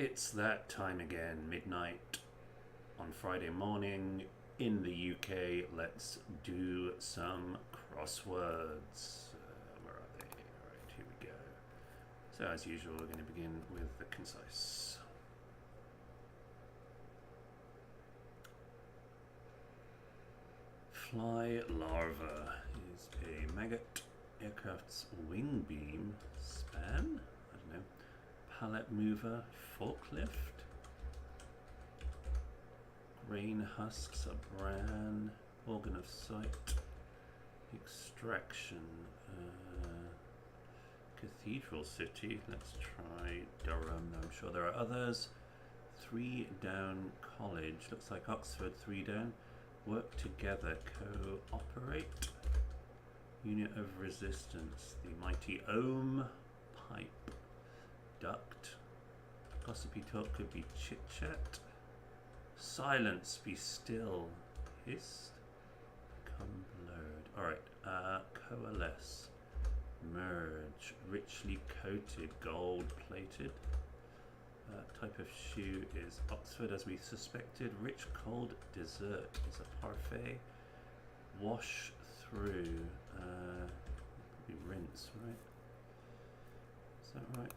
It's that time again, midnight on Friday morning in the UK. Let's do some crosswords. Where are they? Alright, here we go. So, as usual, we're going to begin with the concise. Fly larva is a maggot. Aircraft's wing beam span. I don't know. Pallet mover, forklift. Grain husks, a bran, organ of sight. Extraction. Cathedral city. Let's try Durham. I'm sure there are others. 3 down college. Looks like Oxford. 3 down. Work together. Cooperate. Unit of resistance. The mighty ohm. Pipe. Duct. Gossipy talk could be chit chat. Silence, be still. Hissed. Become blurred. Alright, coalesce. Merge. Richly coated. Gold plated. Type of shoe is Oxford as we suspected. Rich cold dessert is a parfait. Wash through. Probably rinse, right? Is that right?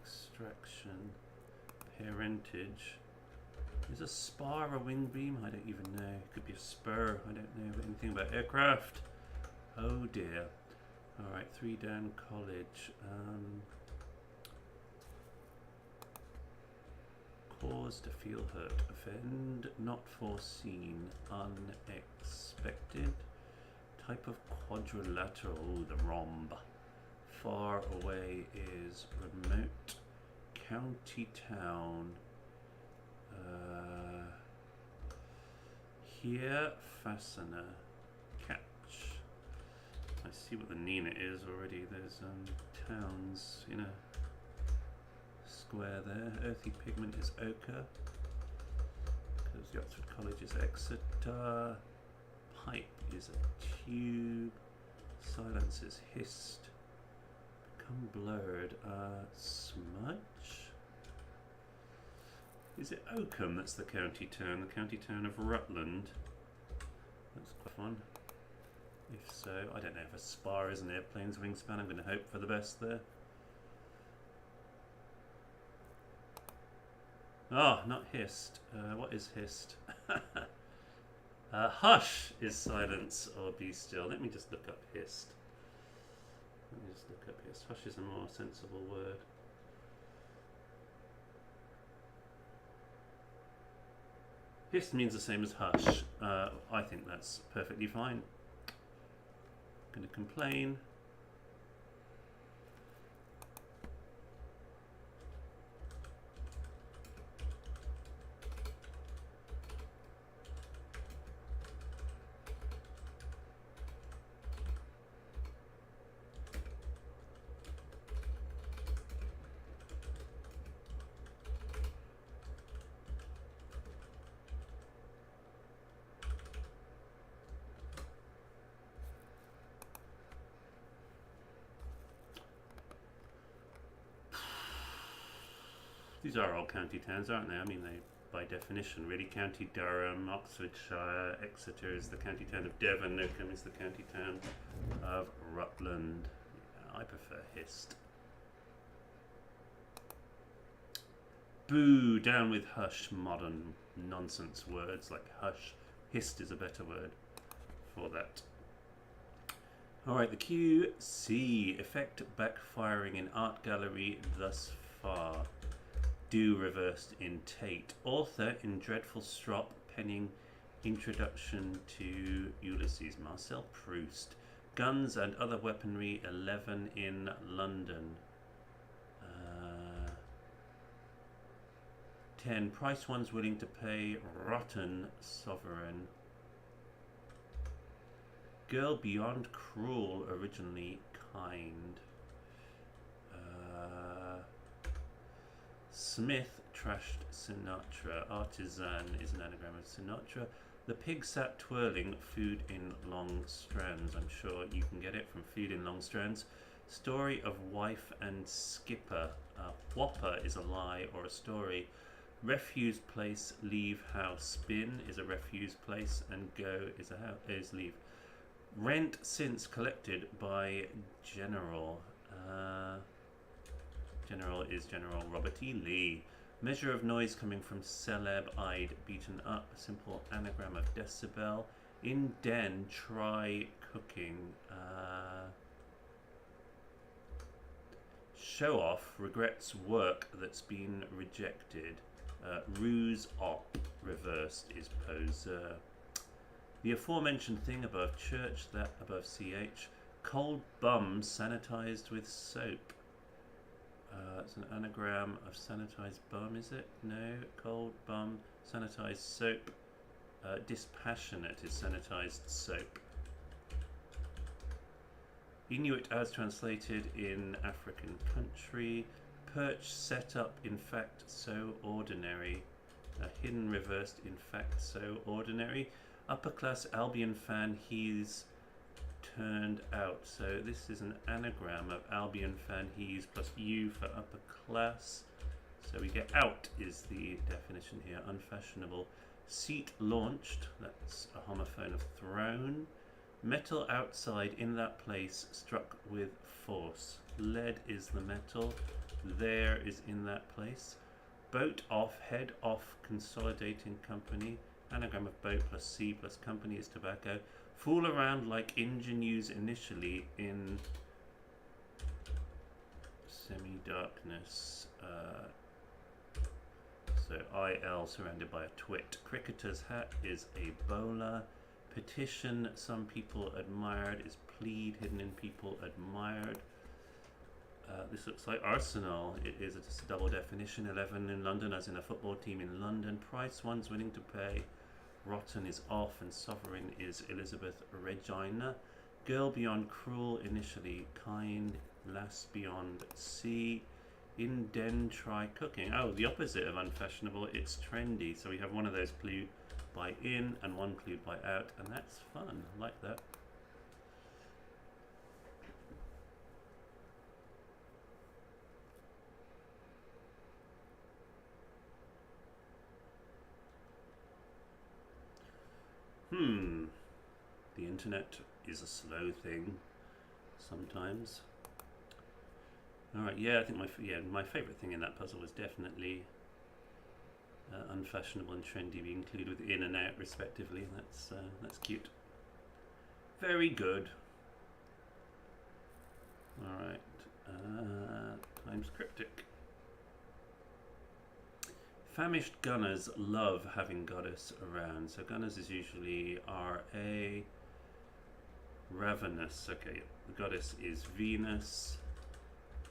Extraction, parentage. Is a spar a wing beam? I don't even know. It could be a spur. I don't know anything about aircraft. Oh dear. Alright, 3 down college. Cause to feel hurt. Offend, not foreseen. Unexpected. Type of quadrilateral. Ooh, the rhomb. Far away is remote. County town. Here, fastener. Catch. I see what the Nina is already. There's towns in a square there. Earthy pigment is ochre. Because the Oxford College is Exeter. Pipe is a tube. Silence is hissed. Become blurred. Smudge. Is it Oakham that's the county town? The county town of Rutland. That's quite fun. If so, I don't know if a spar is an airplane's wingspan. I'm going to hope for the best there. Oh, not hissed. What is hissed? Hush is silence or be still. Let me just look up hissed. Hush is a more sensible word. Hissed means the same as hush. I think that's perfectly fine. Going to complain. These are all county towns, aren't they? I mean, they, by definition, really. County Durham, Oxfordshire, Exeter is the county town of Devon, Oakham is the county town of Rutland. Yeah, I prefer hissed. Boo, down with hush, modern nonsense words like hush. Hissed is a better word for that. Alright, the QC, effect backfiring in art gallery thus far. Do reversed in Tate. Author in Dreadful Strop, penning Introduction to Ulysses. Marcel Proust. Guns and other weaponry, 11 in London. 10. Price one's willing to pay. Rotten sovereign. Girl beyond cruel, originally kind. Smith trashed Sinatra. Artisan is an anagram of Sinatra. The pig sat twirling food in long strands. I'm sure you can get it from food in long strands. Story of wife and skipper. Whopper is a lie or a story. Refuse place, leave house. Bin is a refuse place, and go is leave. Rent since collected by General. General is General Robert E. Lee. Measure of noise coming from celeb-eyed, beaten up. Simple anagram of decibel. In den, try cooking. Show off, regrets work that's been rejected. Ruse op, reversed is poser. The aforementioned thing above church, that above ch. Cold bum sanitized with soap. It's an anagram of sanitized bum, is it? No. Cold bum, sanitized soap. Dispassionate is sanitized soap. Inuit as translated in African country. Perch set up, in fact, so ordinary. Hidden reversed, in fact, so ordinary. Upper class Albion fan, he's turned out. So this is an anagram of Albion fan, he's plus U for upper class. So we get out is the definition here. Unfashionable. Seat launched, that's a homophone of throne. Metal outside in that place struck with force. Lead is the metal. There is in that place. Boat off, head off, consolidating company. Anagram of boat plus C plus company is tobacco. Fool around like ingenues initially in semi-darkness. So IL surrounded by a twit. Cricketer's hat is a bowler. Petition, some people admired, is plead, hidden in people admired. This looks like Arsenal. It is a double definition. 11 in London, as in a football team in London. Price, one's willing to pay. Rotten is off, and sovereign is Elizabeth Regina. Girl beyond cruel, initially kind. Lass beyond sea. In den, try cooking. Oh, the opposite of unfashionable, it's trendy. So we have one of those clued by in and one clued by out, and that's fun. I like that. The internet is a slow thing sometimes. Alright, yeah, I think my favourite thing in that puzzle was definitely unfashionable and trendy being included with in and out respectively. That's cute. Very good. Alright, times cryptic. Famished gunners love having goddess around. So gunners is usually RA. Ravenous, okay, the goddess is Venus.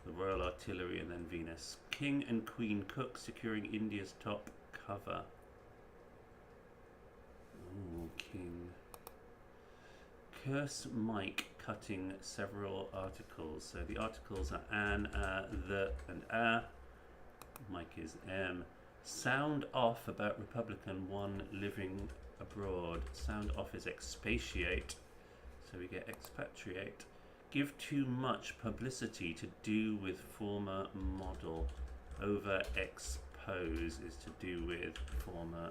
The Royal Artillery and then Venus. King and Queen Cook securing India's top cover. Ooh, King. Curse Mike cutting several articles. So the articles are an, the, and a. Mike is M. Sound off about Republican one living abroad. Sound off is expatiate. So we get expatriate. Give too much publicity to do with former model. Over expose is to do with former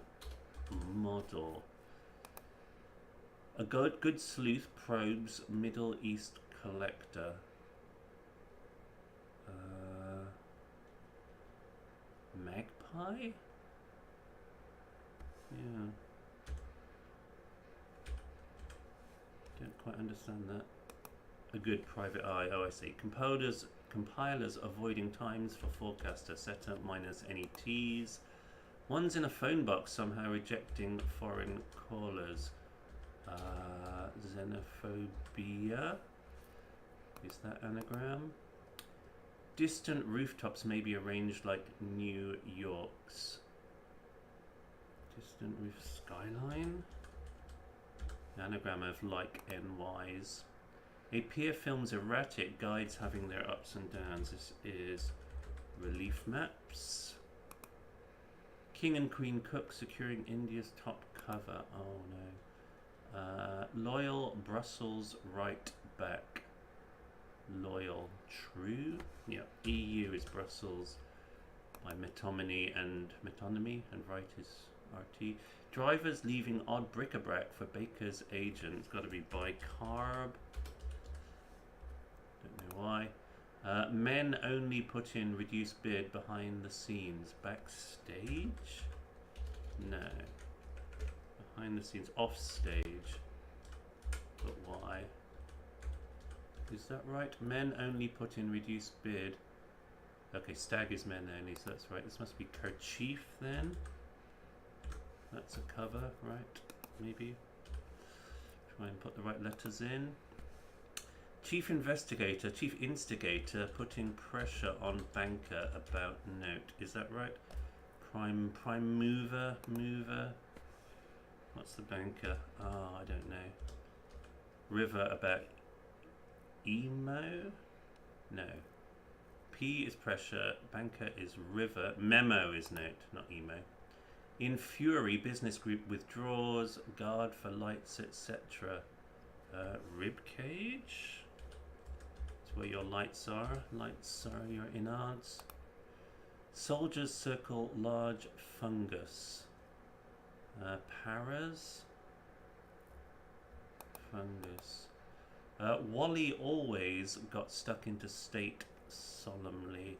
model. A good sleuth probes Middle East collector. Magpie? Yeah. Don't quite understand that. A good private eye. Oh, I see. Compilers avoiding times for forecaster. Setter minus any T's. One's in a phone box somehow rejecting foreign callers. Xenophobia. Is that anagram? Distant rooftops may be arranged like New York's. Distant roof skyline. Anagram of like NY's. A peer films erratic guides having their ups and downs. This is relief maps. King and Queen Cook securing India's top cover. Oh no. Loyal Brussels right back. loyal, true. Yeah, EU is Brussels by metonymy and right is RT. Drivers leaving odd bric-a-brac for baker's agent. It's got to be bicarb. Don't know why. Men only put in reduced bid behind the scenes. Backstage? No. Behind the scenes. Off stage. But why? Is that right? Men only put in reduced bid. Okay, stag is men only, so that's right. This must be kerchief then. That's a cover, right? Maybe. Try and put the right letters in. Chief instigator putting pressure on banker about note. Is that right? Prime mover. What's the banker? Oh, I don't know. River about emo? No. P is pressure, banker is river, memo is note, not emo. In fury, business group withdraws, guard for lights, etc. Rib cage? It's where your lights are. Lights are your innards. Soldiers circle large fungus. Paras? Fungus. Wally always got stuck into state solemnly.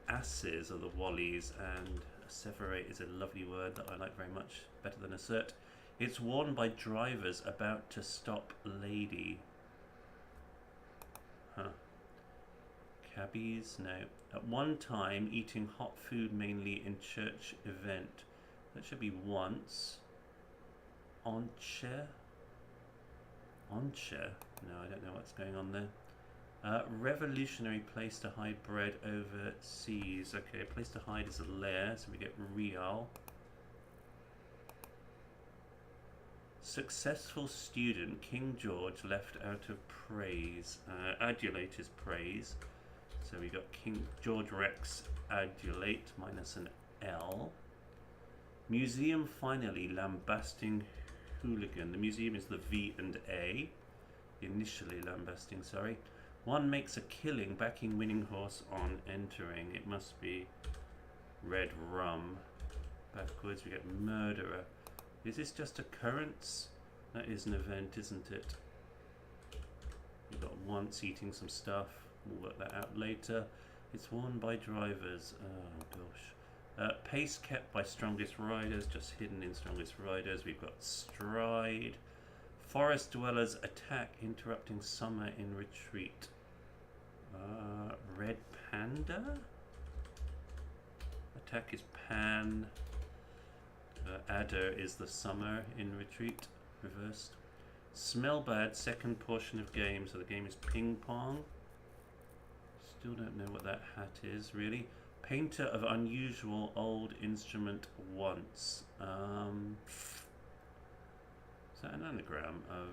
Asses are the Wallies, and asseverate is a lovely word that I like very much, better than assert. It's worn by drivers about to stop lady. Huh. Cabbies? No. At one time, eating hot food mainly in church event. That should be once. Onche? Onche? No, I don't know what's going on there. Revolutionary place to hide bread overseas. Okay, place to hide is a lair, so we get real. Successful student, King George left out of praise. Adulate is praise. So we got King George Rex adulate minus an L. Museum finally lambasting hooligan. The museum is the V and A. Initially lambasting, sorry. One makes a killing backing winning horse on entering. It must be red rum. Backwards we get murderer. Is this just occurrence? That is an event, isn't it? We've got once eating some stuff. We'll work that out later. It's worn by drivers. Oh gosh. Pace kept by strongest riders, just hidden in strongest riders. We've got stride. Forest dwellers attack, interrupting summer in retreat. Red panda? Attack is pan. Adder is the summer in retreat, reversed. Smell bad, second portion of game, so the game is ping pong. Still don't know what that hat is, really. Painter of unusual old instrument once. Is that an anagram of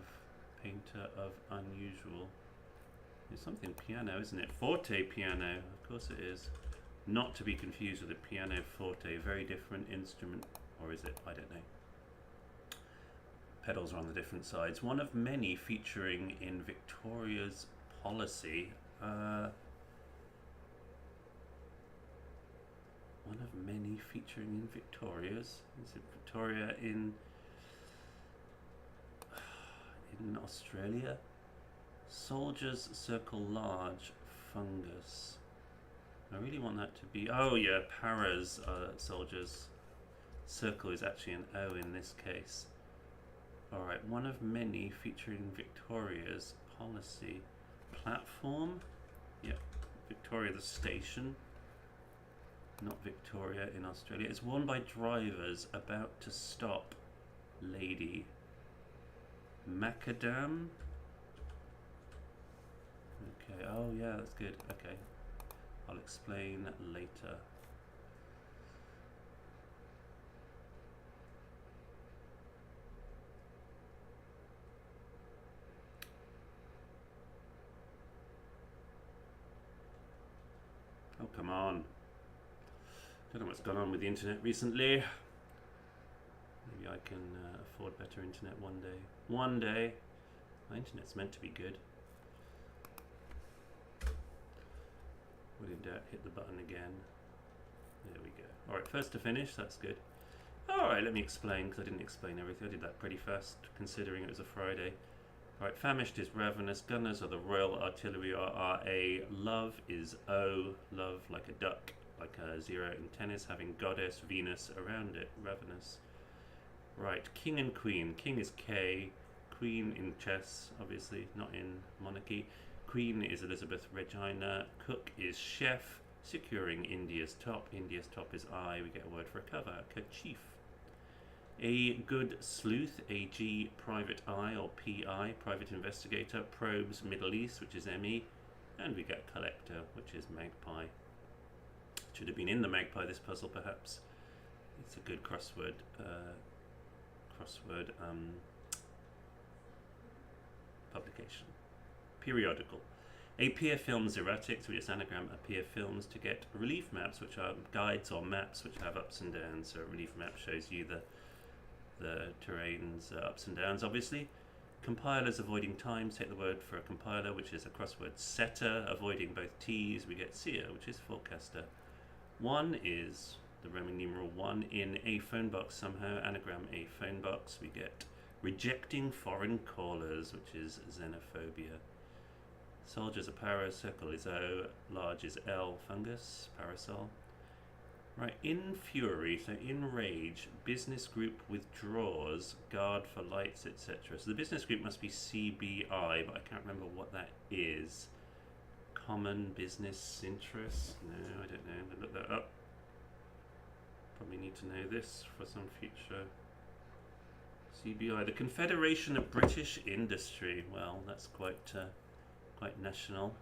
painter of unusual? It's something piano, isn't it? Forte piano, of course it is. Not to be confused with a piano forte, very different instrument. Or is it? I don't know. Pedals are on the different sides. One of many featuring in Victoria's policy. One of many featuring in Victoria's. Is it Victoria in Australia? Soldiers circle large fungus. I really want that to be. Oh yeah, paras soldiers. Circle is actually an O in this case. Alright, one of many featuring Victoria's policy. Platform. Yep, Victoria the station. Not Victoria in Australia. It's worn by drivers about to stop lady. Macadam. Okay, oh yeah, that's good. Okay, I'll explain later. Oh, come on. Don't know what's gone on with the internet recently. Maybe I can afford better internet one day. One day. My internet's meant to be good. When in doubt, hit the button again. There we go. Alright, first to finish, that's good. Alright, let me explain, because I didn't explain everything. I did that pretty fast, considering it was a Friday. Alright, famished is ravenous. Gunners are the Royal Artillery, are RA. Love is O. Love like a duck, like a zero in tennis, having goddess Venus around it. Ravenous. Right, king and queen. King is K. Queen in chess, obviously, not in monarchy. Queen is Elizabeth Regina. Cook is chef. Securing India's top. India's top is I. We get a word for a cover. Kerchief. A good sleuth. AG. Private eye or PI. Private investigator. Probes Middle East, which is ME. And we get collector, which is magpie. Should have been in the magpie, this puzzle, perhaps. It's a good crossword. Publication. Periodical. Appear Films Erratics, which is anagram Appear Films, to get relief maps, which are guides or maps which have ups and downs. So a relief map shows you the terrain's ups and downs, obviously. Compilers avoiding time, take the word for a compiler, which is a crossword setter, avoiding both T's. We get seer, which is forecaster. One is the Roman numeral 1 in a phone box somehow, anagram a phone box. We get rejecting foreign callers, which is xenophobia. Soldiers are para, circle is O, large is L, fungus, parasol. Right, in fury, so in rage, business group withdraws, guard for lights, etc. So the business group must be CBI, but I can't remember what that is. Common business interest? No, I don't know. I'm going to look that up. Probably need to know this for some future. CBI, the Confederation of British Industry. Well, that's quite national.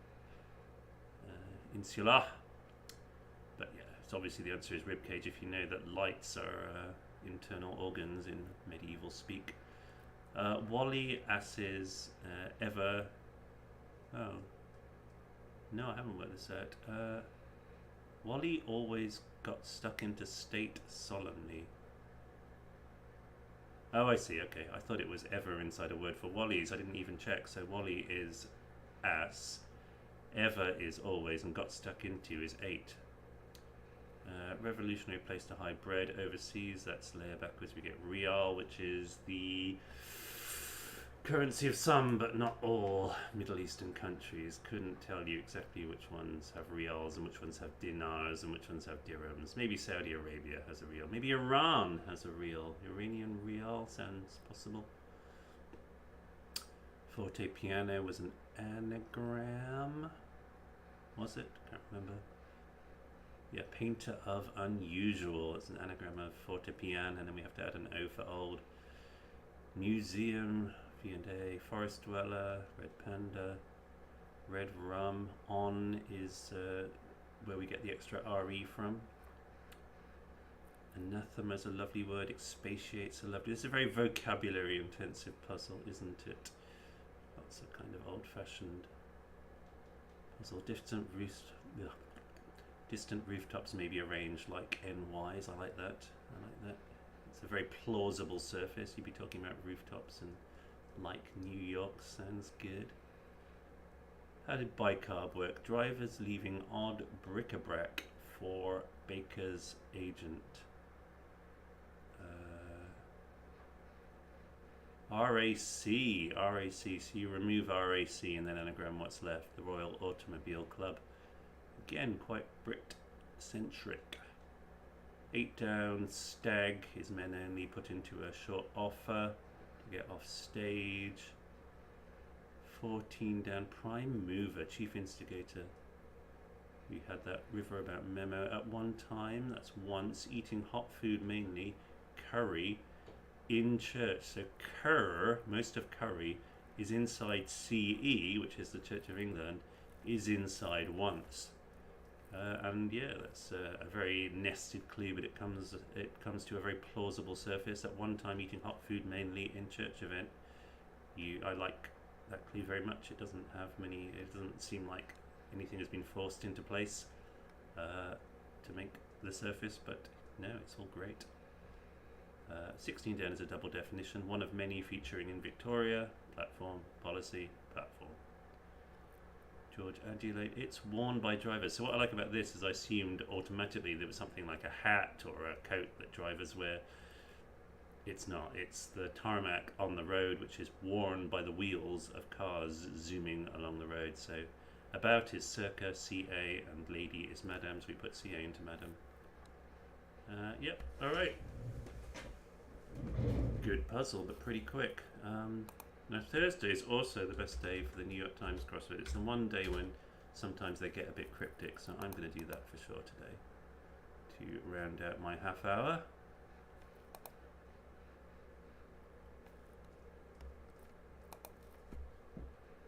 Insular. But yeah, it's obviously the answer is ribcage if you know that lights are internal organs in medieval speak. Wally, asses, ever. Oh. No, I haven't worked this out. Wally always got stuck into state solemnly. Oh, I see. Okay, I thought it was ever inside a word for Wally's. I didn't even check. So Wally is ass, ever is always, and got stuck into is 8. Revolutionary place to hide bread overseas. That's layer backwards. We get real, which is the currency of some but not all Middle Eastern countries. Couldn't tell you exactly which ones have reals and which ones have dinars and which ones have dirhams. Maybe Saudi Arabia has a real. Maybe Iran has a real. Iranian real sounds possible. Forte piano was an anagram. Was it? Can't remember. Yeah, painter of unusual. It's an anagram of fortepian, and then we have to add an O for old. Museum, V&A, forest dweller, red panda, red rum. On is where we get the extra RE from. Anathema is a lovely word. Expatiate's a lovely. It's a very vocabulary intensive puzzle, isn't it? Lots of kind of old-fashioned puzzle. Distant rooftops may be arranged like NYs. I like that. I like that. It's a very plausible surface. You'd be talking about rooftops and like New York. Sounds good. How did bicarb work? Drivers leaving odd bric-a-brac for baker's agent. RAC, so you remove RAC and then anagram what's left. The Royal Automobile Club. Again, quite Brit-centric. 8 down, stag is men only, put into a short offer to get off stage. 14 down, prime mover, chief instigator. We had that river about memo at one time, that's once. Eating hot food mainly, curry. In church, so cur, most of curry, is inside CE, which is the Church of England, is inside once. And yeah, that's a very nested clue, but it comes to a very plausible surface. At one time, eating hot food mainly in church event. I like that clue very much. It doesn't have many. It doesn't seem like anything has been forced into place to make the surface, but no, it's all great. 16 down is a double definition, one of many featuring in Victoria, platform, policy, platform. George Adulate. It's worn by drivers. So what I like about this is I assumed automatically there was something like a hat or a coat that drivers wear. It's not. It's the tarmac on the road, which is worn by the wheels of cars zooming along the road. So about is circa CA and lady is madam, so we put CA into madam. Yep, alright. Good puzzle, but pretty quick. Now Thursday is also the best day for the New York Times crossword. It's the one day when sometimes they get a bit cryptic, so I'm going to do that for sure today to round out my half hour.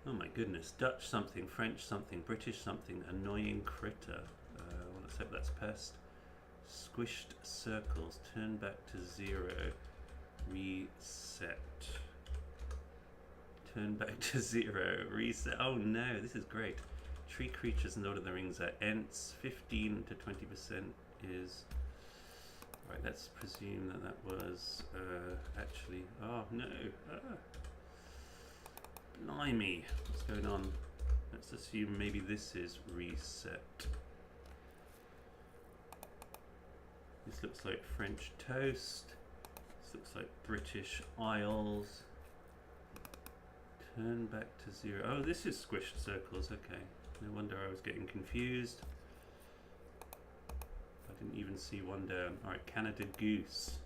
Oh my goodness, Dutch something, French something, British something, annoying critter. Well, let's hope that's pest. Squished circles, turn back to 0, reset. Turn back to 0, reset. Oh no, this is great. Tree creatures in Lord of the Rings are Ents, 15 to 20% is... Right, let's presume that that was actually... Oh no! Blimey, what's going on? Let's assume maybe this is reset. This looks like French toast. This looks like British Isles. Turn back to 0. Oh, this is squished circles, okay. No wonder I was getting confused. I didn't even see one down. Alright, Canada Goose.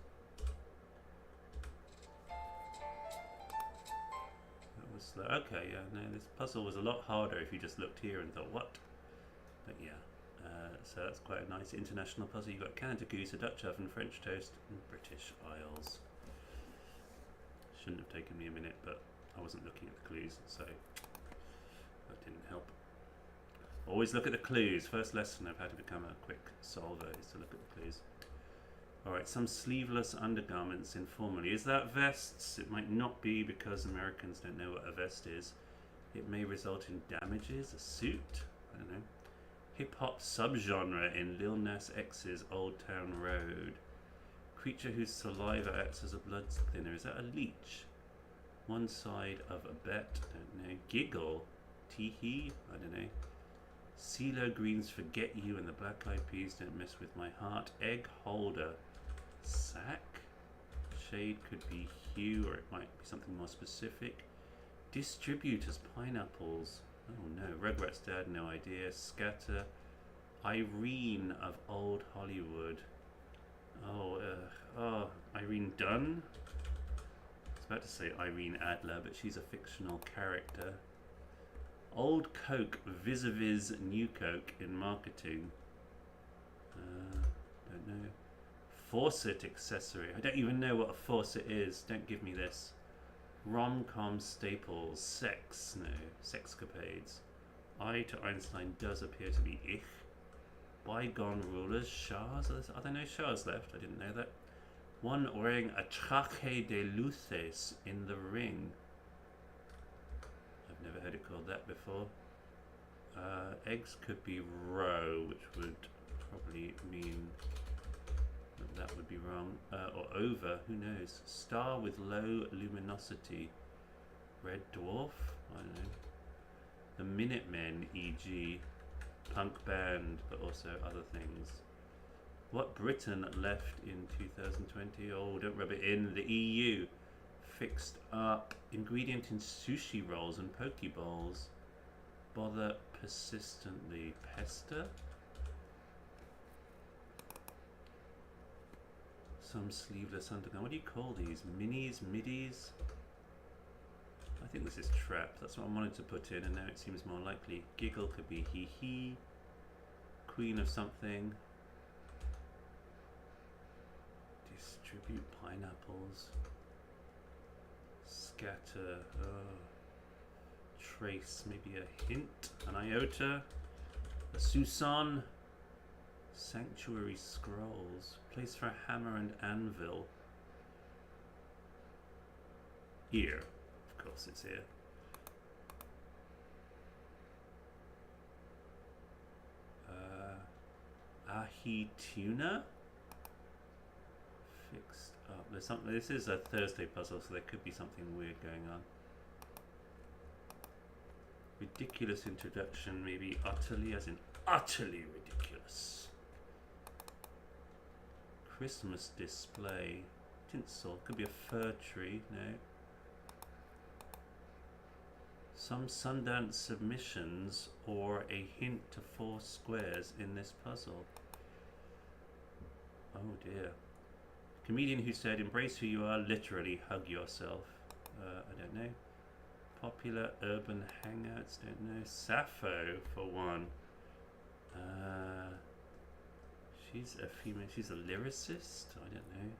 That was slow. Okay, yeah, no, this puzzle was a lot harder if you just looked here and thought, what? But yeah, so that's quite a nice international puzzle. You've got Canada Goose, a Dutch oven, French toast, and British Isles. Shouldn't have taken me a minute, but I wasn't looking at the clues, so that didn't help. Always look at the clues. First lesson of how to become a quick solver is to look at the clues. Alright, some sleeveless undergarments informally. Is that vests? It might not be because Americans don't know what a vest is. It may result in damages. A suit? I don't know. Hip-hop subgenre in Lil Nas X's Old Town Road. Creature whose saliva acts as a blood thinner. Is that a leech? One side of a bet, don't know. Giggle, tee-hee, I don't know. CeeLo Green's Forget You and the Black Eyed Peas Don't Mess With My Heart. Egg holder, sack. Shade could be hue, or it might be something more specific. Distributors, pineapples. Oh no, Rugrats Dad, no idea. Scatter. Irene of Old Hollywood. Oh, Irene Dunn? I was about to say Irene Adler, but she's a fictional character. Old Coke vis-a-vis New Coke in marketing. Don't know. Faucet accessory. I don't even know what a faucet is. Don't give me this. Rom-com staples. Sex. No. Sexcapades. I to Einstein does appear to be ich. Bygone rulers. Shahs. Are there no Shahs left? I didn't know that. One wearing a traje de luces in the ring. I've never heard it called that before. Eggs could be roe, which would probably mean that would be wrong. Or over, who knows. Star with low luminosity. Red dwarf? I don't know. The Minutemen, e.g. punk band, but also other things. What Britain left in 2020? Oh, don't rub it in. The EU. Fixed up. Ingredient in sushi rolls and poke bowls. Bother persistently. Pester? Some sleeveless undergarment. What do you call these? Minis? Middies? I think this is trap. That's what I wanted to put in, and now it seems more likely. Giggle could be hee hee. Queen of something. Distribute pineapples. Scatter. Oh. Trace. Maybe a hint. An iota. A Susan. Sanctuary scrolls. Place for a hammer and anvil. Here. Of course it's here. Ahi tuna? Fixed up. There's something. This is a Thursday puzzle, so there could be something weird going on. Ridiculous introduction, maybe utterly, as in utterly ridiculous. Christmas display. Tinsel. Could be a fir tree. No. Some Sundance submissions or a hint to 4 squares in this puzzle. Oh dear. Comedian who said, embrace who you are, literally hug yourself. I don't know. Popular urban hangouts, don't know. Sappho for one. She's a female, she's a lyricist, I don't know.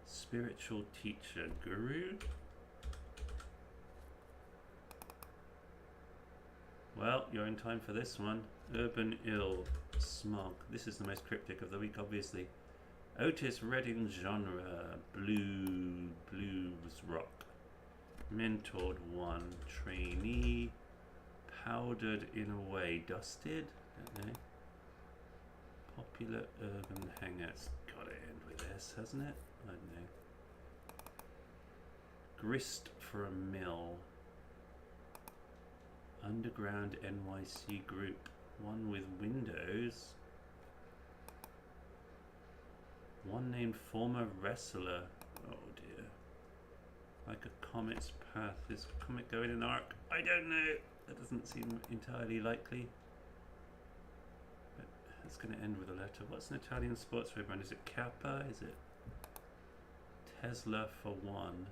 Spiritual teacher, guru. Well, you're in time for this one. Urban ill, smog. This is the most cryptic of the week, obviously. Otis Redding genre, blues rock. Mentored one, trainee. Powdered in a way, dusted. Don't know. Popular urban hangouts. Gotta end with S, hasn't it? I don't know. Grist for a mill. Underground NYC group. One with windows. One named former wrestler. Oh dear. Like a comet's path. Is a comet going in an arc? I don't know. That doesn't seem entirely likely. But it's going to end with a letter. What's an Italian sportswear brand? Is it Kappa? Is it Tesla for one?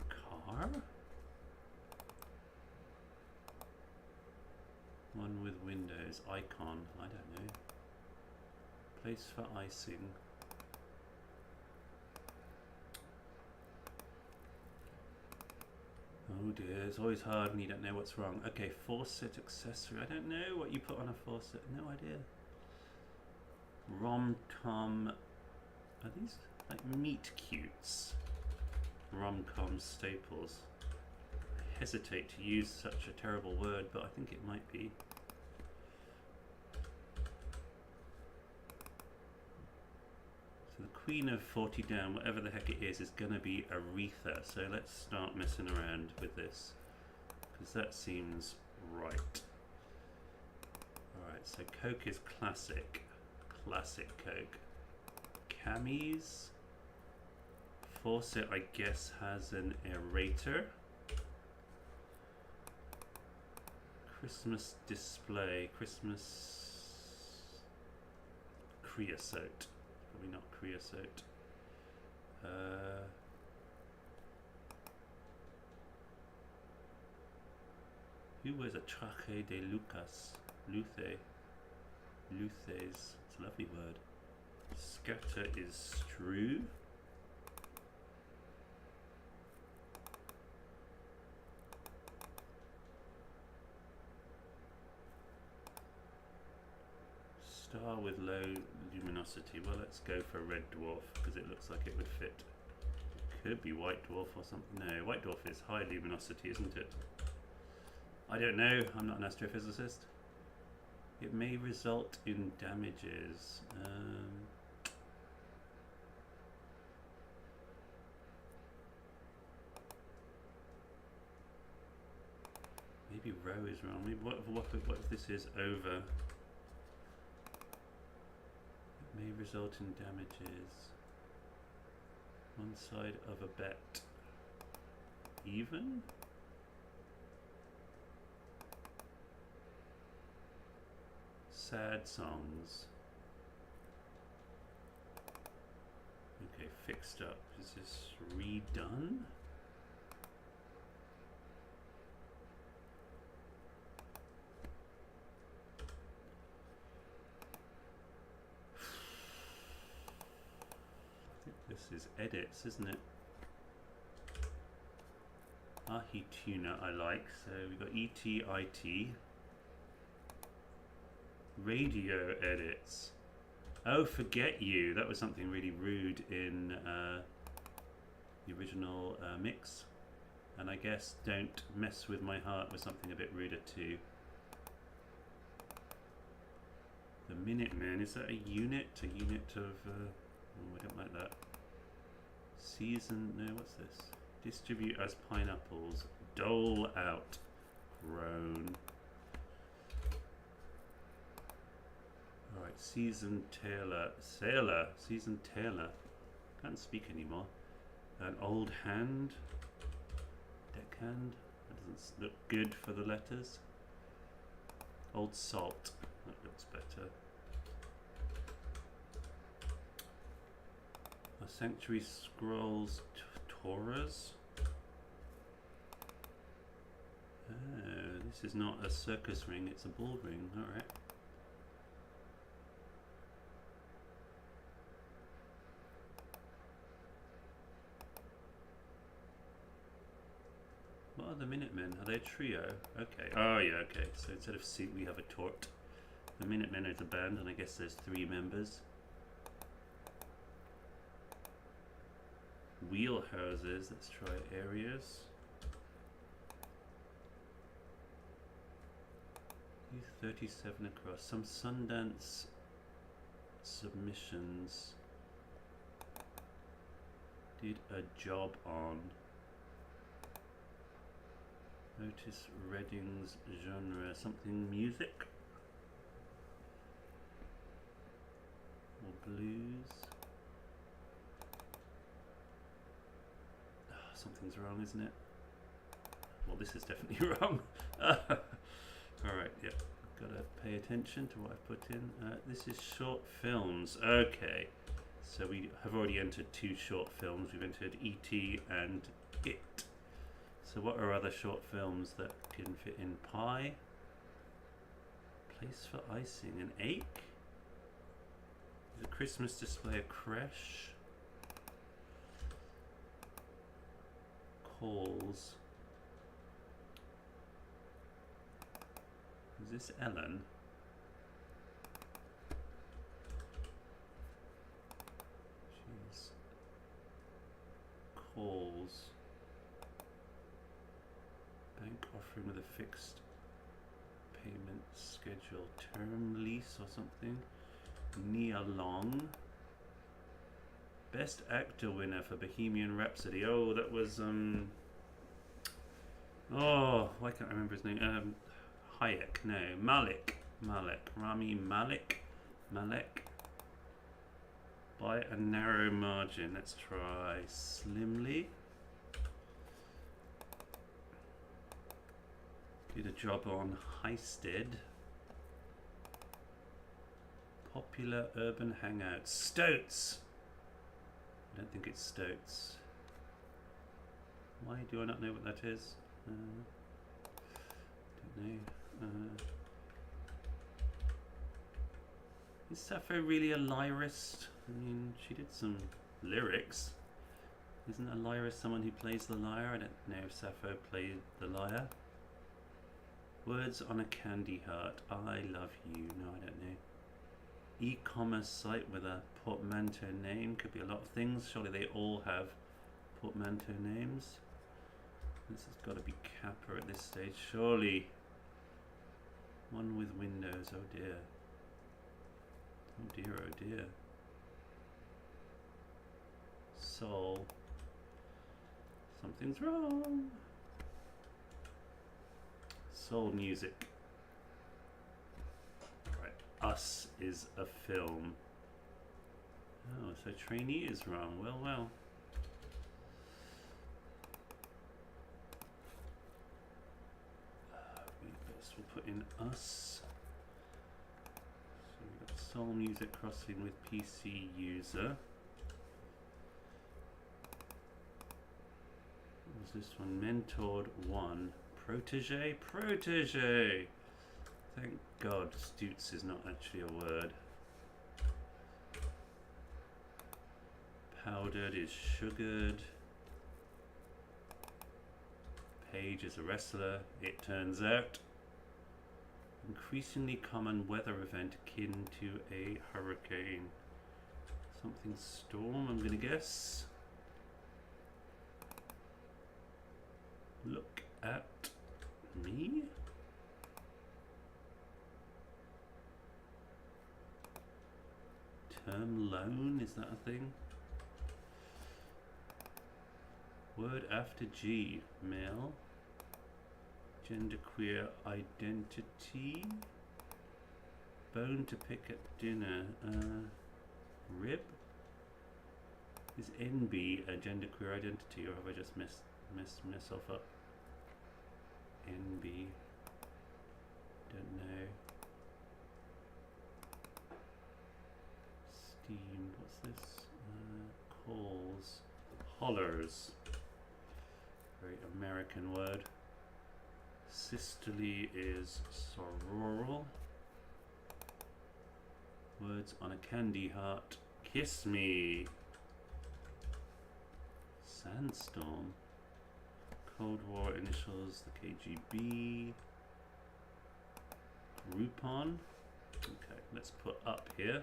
Car? One with windows. Icon. I don't know. Place for icing. Oh dear, it's always hard when you don't know what's wrong. Okay, faucet accessory. I don't know what you put on a faucet. No idea. Rom-com. Are these like meat cutes? Rom-com staples. I hesitate to use such a terrible word, but I think it might be. So the Queen of 40 down, whatever the heck it is going to be Aretha. So let's start messing around with this, because that seems right. Alright, so Coke is classic. Classic Coke. Camis. Faucet, I guess, has an aerator. Christmas display. Christmas creosote. Probably not creosote. Who was a traje de Lucas? Luce. Luces. It's a lovely word. Scatter is strew. Star with low luminosity. Well, let's go for red dwarf because it looks like it would fit. It could be white dwarf or something. No, white dwarf is high luminosity, isn't it? I don't know. I'm not an astrophysicist. It may result in damages. Maybe row is wrong. Maybe what if this is over? May result in damages. One side of a bet. Even? Sad songs. Okay, fixed up. Is this redone? This is edits, isn't it? Ahi Tuna I like, so we've got ETIT. Radio edits. Oh, forget you. That was something really rude in the original mix. And I guess Don't Mess With My Heart was something a bit ruder too. The Minutemen, is that a unit? A unit of... oh, I don't like that. Season, no, what's this? Distribute as pineapples. Dole out. Groan. Alright, seasoned tailor. Sailor. Seasoned tailor. Can't speak anymore. An old hand. Deckhand. That doesn't look good for the letters. Old salt. That looks better. A Sanctuary Scrolls Taurus. Oh, this is not a circus ring, it's a bull ring. Alright. What are the Minutemen? Are they a trio? Okay. Oh yeah, okay. So instead of suit we have a tort. The Minutemen is a band and I guess there's 3 members. Wheelhouses, let's try areas. Youth 37 across. Some Sundance submissions did a job on. Otis Redding's genre, something music or blues. Oh, something's wrong, isn't it? Well, this is definitely wrong. Alright, yeah, gotta pay attention to what I've put in. This is short films. Okay, so we have already entered 2 short films. We've entered E.T. and It. So what are other short films that can fit in? Pie. Place for icing. An ache. Is a Christmas display a creche? Calls. Is this Ellen? She's calls. Bank offering with a fixed payment schedule. Term lease or something. Nia Long. Best actor winner for Bohemian Rhapsody. Oh, that was oh, why can't I remember his name? Hayek, no, Malik, Rami Malek. By a narrow margin. Let's try Slimly. Did a job on Heisted. Popular urban hangouts. Stoats. I don't think it's Stoats. Why do I not know what that is? Don't know. Is Sappho really a lyrist? I mean, she did some lyrics. Isn't a lyrist someone who plays the lyre? I don't know if Sappho played the lyre. Words on a candy heart. I love you. No, I don't know. E-commerce site with a portmanteau name. Could be a lot of things. Surely they all have portmanteau names. This has got to be Kappa at this stage. Surely. One with windows. Oh dear. Oh dear, oh dear. Soul. Something's wrong. Soul music. Right. Us is a film. Oh, so trainee is wrong. Well, well. We'll put in us. So we've got Soul Music crossing with PC user. What was this one? Mentored 1. Protege? Protege! Thank God Stutes is not actually a word. Powdered is sugared. Page is a wrestler, it turns out. Increasingly common weather event akin to a hurricane. Something storm, I'm gonna guess. Look at me. Term loan, is that a thing? Word after G, male. Genderqueer identity. Bone to pick at dinner. Rib? Is NB a genderqueer identity, or have I just messed myself up? NB. Don't know. Steamed. What's this? Calls. Hollers. Very American word. Systole is sororal. Words on a candy heart. Kiss me. Sandstorm. Cold War initials, the KGB. Groupon. Okay, let's put up here.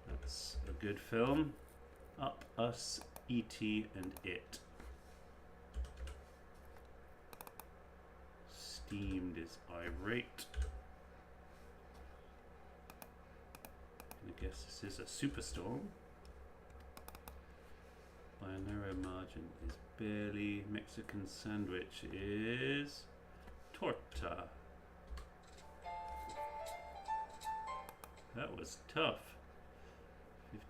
That's a good film. Up, Us, E.T. and It. Steamed is irate. I guess this is a superstorm. By a narrow margin is barely. Mexican sandwich is torta. That was tough.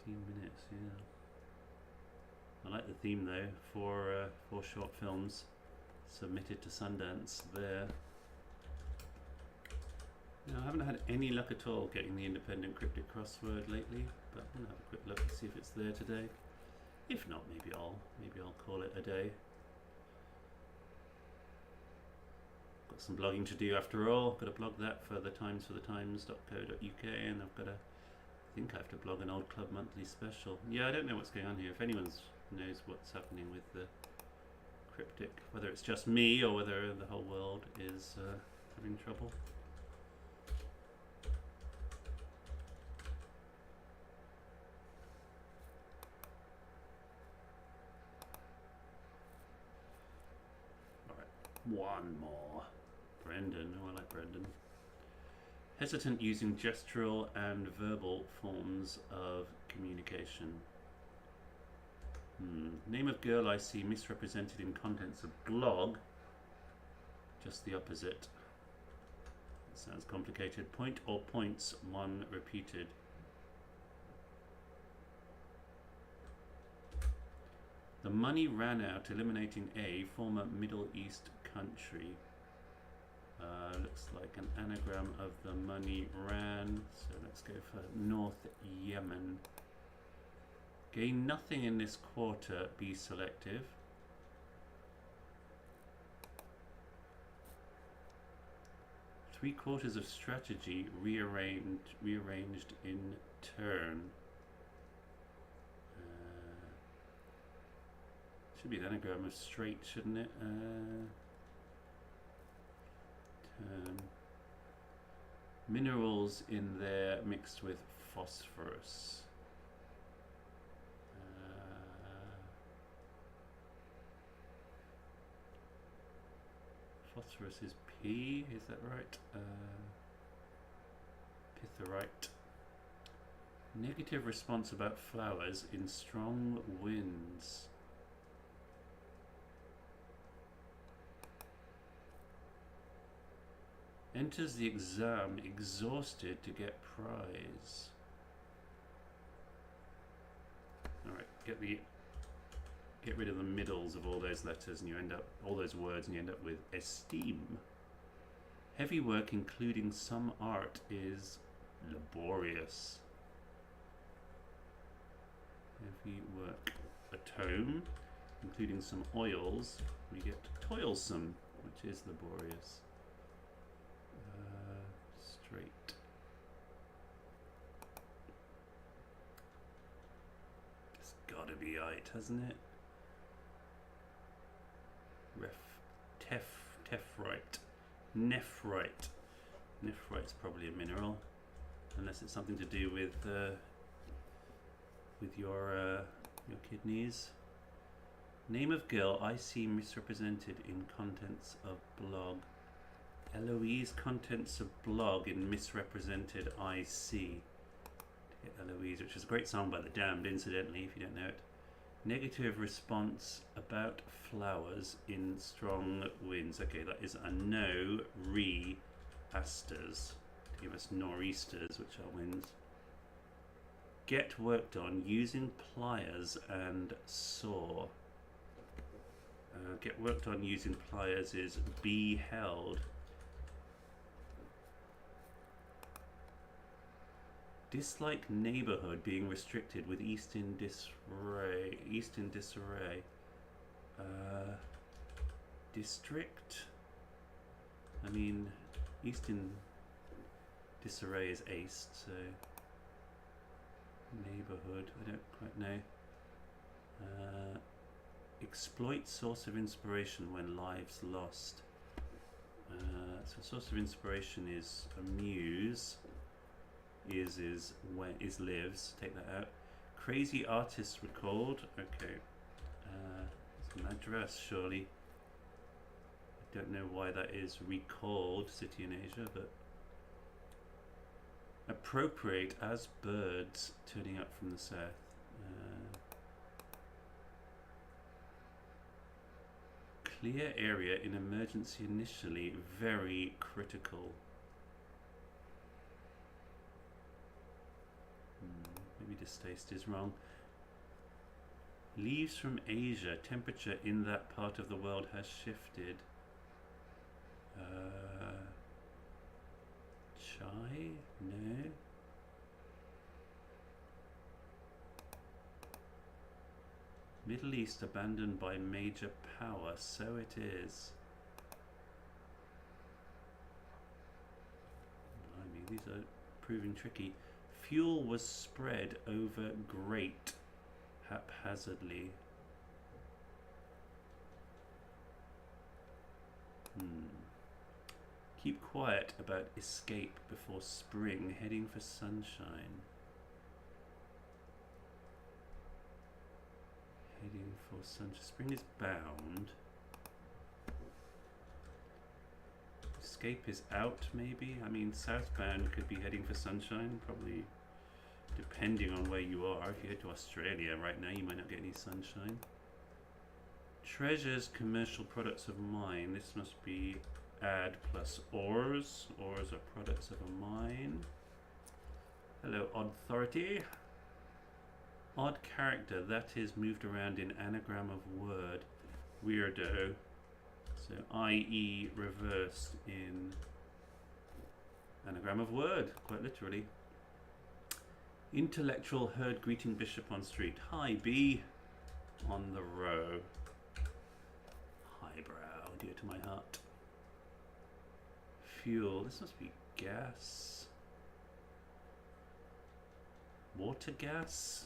15 minutes, yeah. I like the theme though. Four short films submitted to Sundance there. Now, I haven't had any luck at all getting the independent cryptic crossword lately, but I'm gonna have a quick look and see if it's there today. If not, maybe I'll call it a day. Got some blogging to do after all. Got to blog that for the times.co.uk, and I think I have to blog an Old Club monthly special. Yeah, I don't know what's going on here. If anyone knows what's happening with the cryptic, whether it's just me or whether the whole world is having trouble. One more. Brendan. Oh, I like Brendan. Hesitant using gestural and verbal forms of communication. Name of girl I see misrepresented in contents of blog. Just the opposite. That sounds complicated. Point or points, one repeated. The money ran out, eliminating a former Middle East country. Looks like an anagram of the money ran. So let's go for North Yemen. Gain nothing in this quarter, be selective. Three-quarters of strategy rearranged in turn. Should be an anagram of straight, shouldn't it? Turn. Minerals in there mixed with phosphorus. Phosphorus is P, is that right? Pitherite. Negative response about flowers in strong winds. Enters the exam exhausted to get prize. Alright, get rid of the middles of all those letters and you end up, all those words, and you end up with esteem. Heavy work including some art is laborious. Heavy work. A tome, including some oils, we get toilsome, which is laborious. Straight. It's gotta be right, hasn't it? Tephrite. Nephrite. Nephrite's probably a mineral, unless it's something to do with your kidneys. Name of girl I see misrepresented in contents of blog. Eloise, contents of blog in misrepresented IC. To get Eloise, which is a great song by The Damned, incidentally, if you don't know it. Negative response about flowers in strong winds. Okay, that is a no. Re-asters to give us nor'easters, which are winds. Get worked on using pliers and saw. Get worked on using pliers is be held. Dislike neighborhood being restricted with east in disarray. East in disarray. District. I mean, east in disarray is east, so neighborhood. I don't quite know. Exploit source of inspiration when lives lost. So source of inspiration is amuse. Is lives. Take that out. Crazy artists recalled. Okay. It's Madras, surely. I don't know why that is recalled. City in Asia, but appropriate as birds turning up from the south. Clear area in emergency initially. Very critical. Maybe distaste is wrong. Leaves from Asia. Temperature in that part of the world has shifted. Chai? No. Middle East abandoned by major power. So it is. I mean, these are proving tricky. Fuel was spread over grate haphazardly. Keep quiet about escape before spring, heading for sunshine. Heading for sunshine. Spring is bound. Escape is out, maybe? I mean, southbound could be heading for sunshine, probably depending on where you are. If you head to Australia right now, you might not get any sunshine. Treasures, commercial products of mine. This must be add plus ores. Ores are products of a mine. Hello, authority. Odd character, that is moved around in anagram of word. Weirdo. So i.e. reversed in anagram of word, quite literally. Intellectual heard greeting bishop on street. Hi B on the row. Highbrow, dear to my heart. Fuel, this must be gas. Water gas?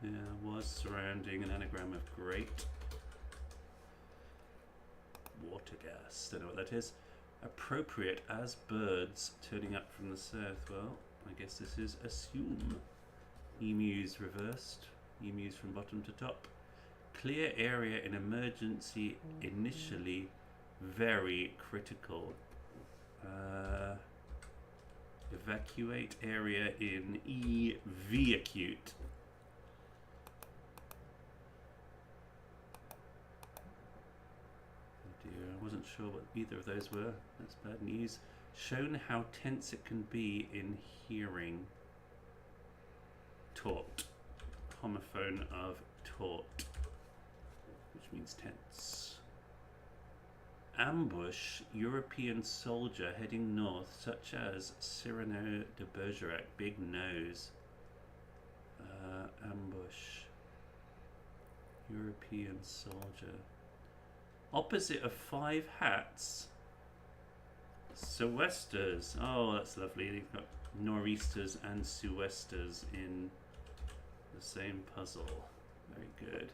Yeah, was surrounding an anagram of great. Water gas, don't know what that is. Appropriate as birds turning up from the south. Well, I guess this is assume. Emus reversed. Emus from bottom to top. Clear area in emergency initially very critical. Evacuate area in EV acute. I wasn't sure what either of those were. That's bad news. Shown how tense it can be in hearing. Taut. Homophone of taut, which means tense. Ambush. European soldier heading north, such as Cyrano de Bergerac. Big nose. Ambush. European soldier. Opposite of 5 hats. Sou'westers. Oh, that's lovely. They've got nor'easters and sou'westers in the same puzzle. Very good.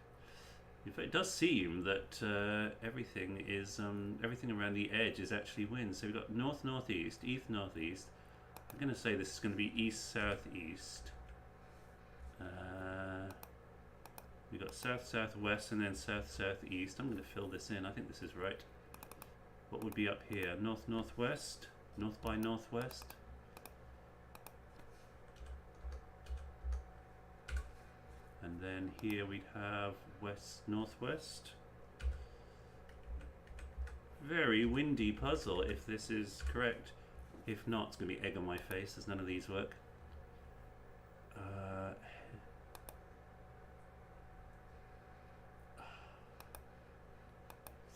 In fact, it does seem that everything is everything around the edge is actually wind. So we've got north northeast, east northeast. I'm going to say this is going to be east southeast. We've got south southwest and then south southeast. I'm going to fill this in. I think this is right. What would be up here? North northwest? North by northwest? And then here we'd have west, northwest. Very windy puzzle if this is correct. If not, it's going to be egg on my face as none of these work.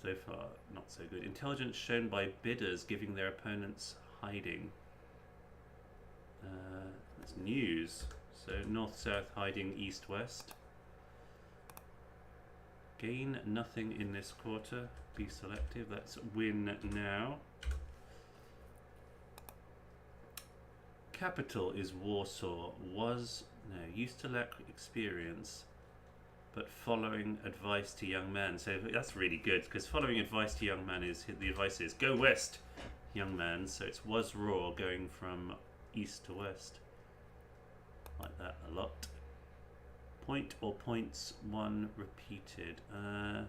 So far, not so good. Intelligence shown by bidders giving their opponents hiding. That's news. So north-south hiding, east-west. Gain nothing in this quarter. Be selective. Let's win now. Capital is Warsaw. Used to lack experience, but following advice to young man. So that's really good, because following advice to young man is, the advice is go west, young man. So it's was raw, going from east to west. Like that a lot. Point or points, one repeated. I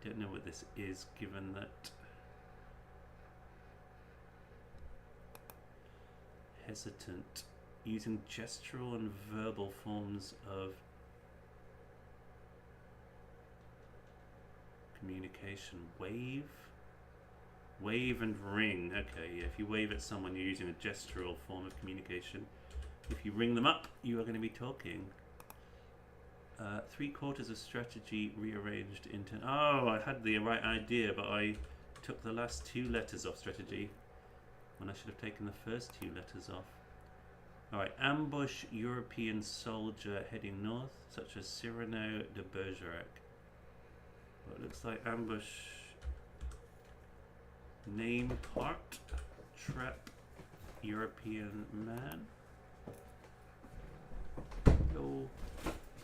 don't know what this is, given that hesitant. Using gestural and verbal forms of communication. Wave and ring. Okay, yeah, if you wave at someone, you're using a gestural form of communication. If you ring them up, you are going to be talking. 3/4 of strategy rearranged into... Oh, I had the right idea, but I took the last 2 letters off strategy when I should have taken the first 2 letters off. Alright, ambush European soldier heading north, such as Cyrano de Bergerac. Well, it looks like ambush name part, trap European man. Go.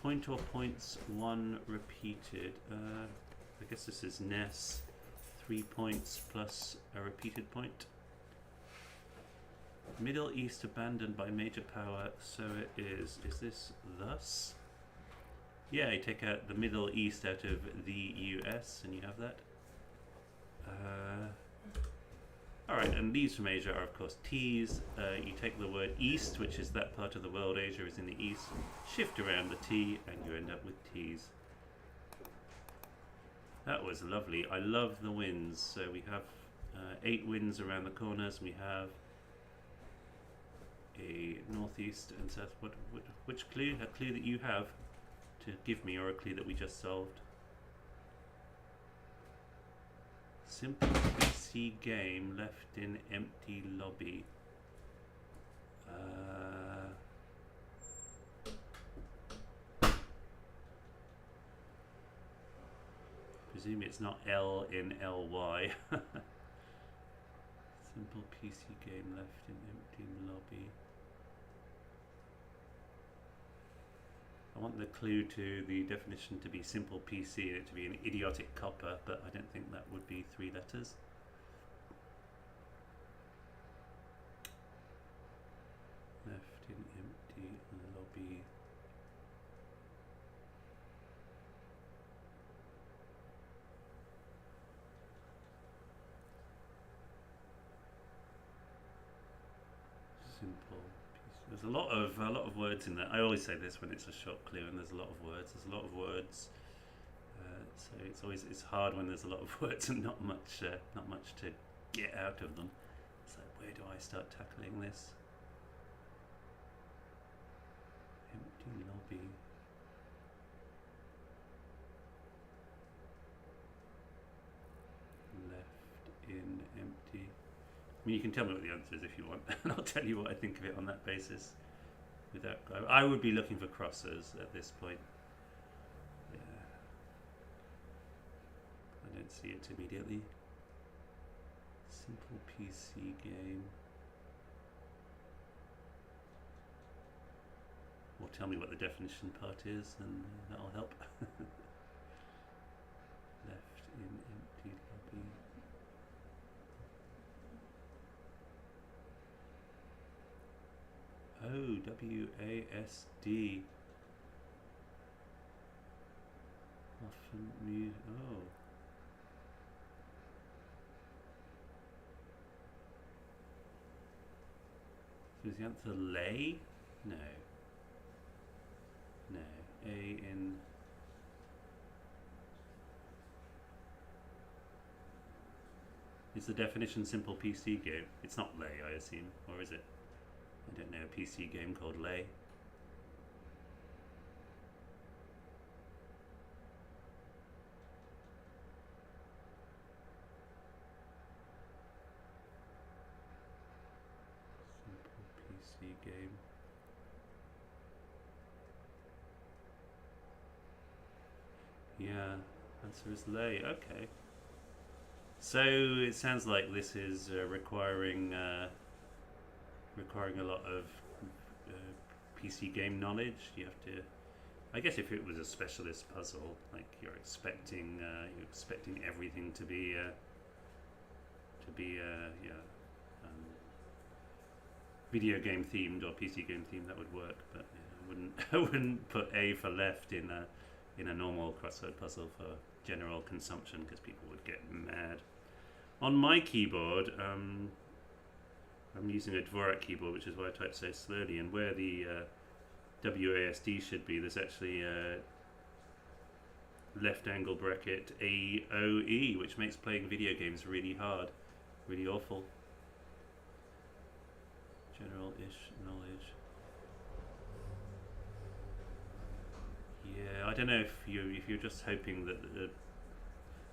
Point or points, 1 repeated. I guess this is Ness. 3 points plus a repeated point. Middle East abandoned by major power, so it is. Is this thus? Yeah, you take out the Middle East out of the US and you have that. Alright, and these from Asia are of course T's. You take the word East, which is that part of the world Asia is in the East, shift around the T and you end up with T's. That was lovely. I love the winds. So we have 8 winds around the corners. We have a northeast and south. Which clue? A clue that you have to give me, or a clue that we just solved? Simple PC game left in empty lobby. Presume it's not L in LY. Simple PC game left in empty lobby. I want the clue to the definition to be simple PC and it to be an idiotic copper, but I don't think that would be 3 letters. Left in empty lobby. Simple. There's a lot of words in there. I always say this when it's a short clue, and there's a lot of words. There's a lot of words, so it's hard when there's a lot of words and not much to get out of them. So where do I start tackling this? Empty lobby. Left in empty. I mean, you can tell me what the answer is if you want, and I'll tell you what I think of it on that basis. I would be looking for crosses at this point. Yeah. I don't see it immediately. Simple PC game. Or tell me what the definition part is, and that'll help. Left in empty lobby. Oh, WASD. Often mute. Oh. So is the answer lay? No. A in. Is the definition simple PC game? It's not Lay, I assume, or is it? I don't know, a PC game called Lay. Simple PC game. Yeah, answer is Lay. Okay. So it sounds like this is requiring a lot of PC game knowledge. You have to. I guess if it was a specialist puzzle, like you're expecting everything to be video game themed or PC game themed, that would work. But I wouldn't put A for left in a normal crossword puzzle for general consumption, because people would get mad. On my keyboard, I'm using a Dvorak keyboard, which is why I type so slowly, and where the WASD should be, there's actually a left angle bracket AOE, which makes playing video games really hard, really awful. General-ish knowledge. Yeah, I don't know if you're just hoping that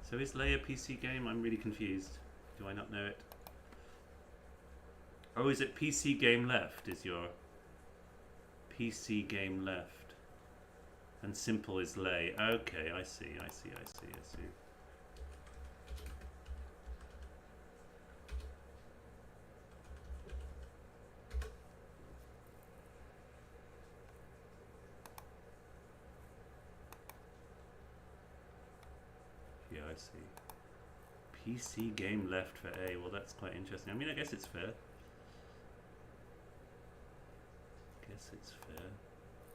so is Lay a PC game? I'm really confused. Do I not know it? Oh, is it PC game left? Is your PC game left? And simple is Lay. Okay, I see. Yeah, I see. PC game left for A. Well, that's quite interesting. I mean, I guess it's fair.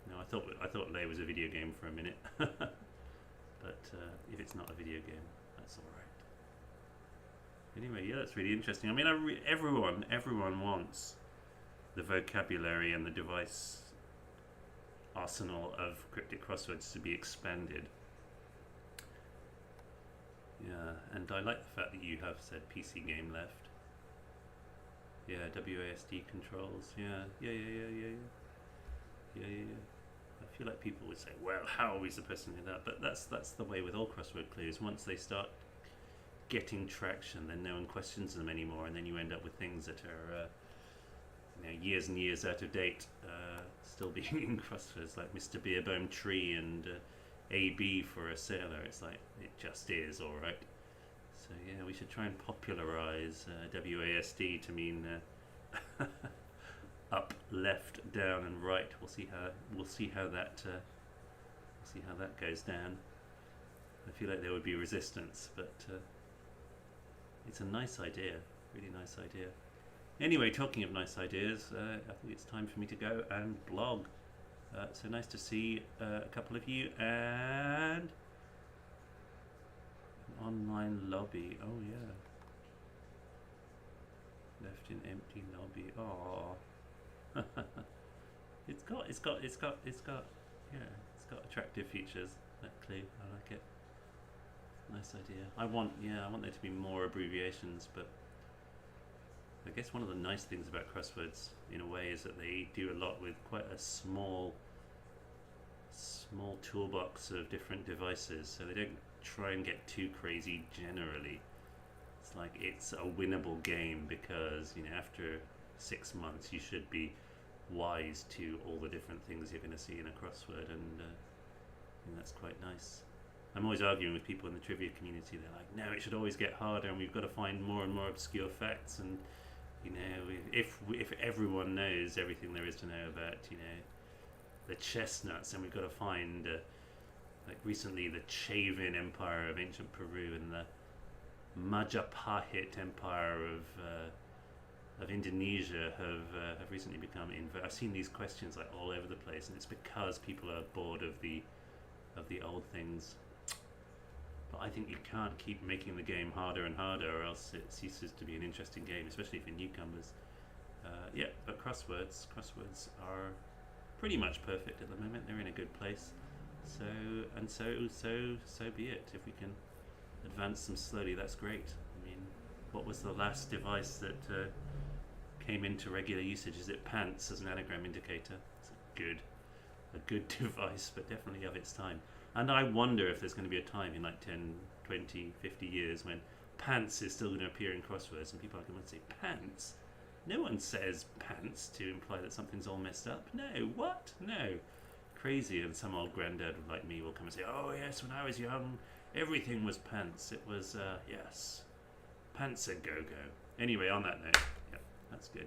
No, I thought Lay was a video game for a minute. But if it's not a video game, that's all right. Anyway, yeah, that's really interesting. I mean, everyone wants the vocabulary and the device arsenal of cryptic crosswords to be expanded. Yeah, and I like the fact that you have said PC game left. Yeah, WASD controls. Yeah. I feel like people would say, well, how are we supposed to do that? But that's the way with all crossword clues. Once they start getting traction, then no one questions them anymore, and then you end up with things that are years and years out of date, still being in crosswords, like Mr. Beerbone Tree and AB for a sailor. It's like, it just is, alright. So yeah, we should try and popularize WASD to mean up, left, down, and right. We'll see how that goes down. I feel like there would be resistance, but it's a nice idea, really nice idea. Anyway, talking of nice ideas, I think it's time for me to go and blog. So nice to see a couple of you, and an online lobby. Oh yeah, left in empty lobby. Oh. It's got attractive features, that clue. I like it. Nice idea. I want there to be more abbreviations, but I guess one of the nice things about crosswords in a way is that they do a lot with quite a small toolbox of different devices, so they don't try and get too crazy generally. It's like it's a winnable game because after 6 months you should be wise to all the different things you're going to see in a crossword, and that's quite nice. I'm always arguing with people in the trivia community. They're like, no, it should always get harder, and we've got to find more and more obscure facts, and if everyone knows everything there is to know about the chestnuts, then we've got to find like recently the Chavin Empire of ancient Peru and the Majapahit Empire of Indonesia have recently become I've seen these questions like all over the place, and it's because people are bored of the old things. But I think you can't keep making the game harder and harder, or else it ceases to be an interesting game, especially for newcomers. Yeah, but crosswords are pretty much perfect at the moment. They're in a good place. So so be it. If we can advance them slowly, that's great. I mean, what was the last device that came into regular usage? Is it pants as an anagram indicator? It's a good device, but definitely of its time. And I wonder if there's going to be a time in like 10, 20, 50 years when pants is still going to appear in crosswords and people are going to say, pants? No one says pants to imply that something's all messed up. No, what? No. Crazy. And some old granddad like me will come and say, oh yes, when I was young, everything was pants. It was, yes, pants a go-go. Anyway, on that note, yeah, that's good.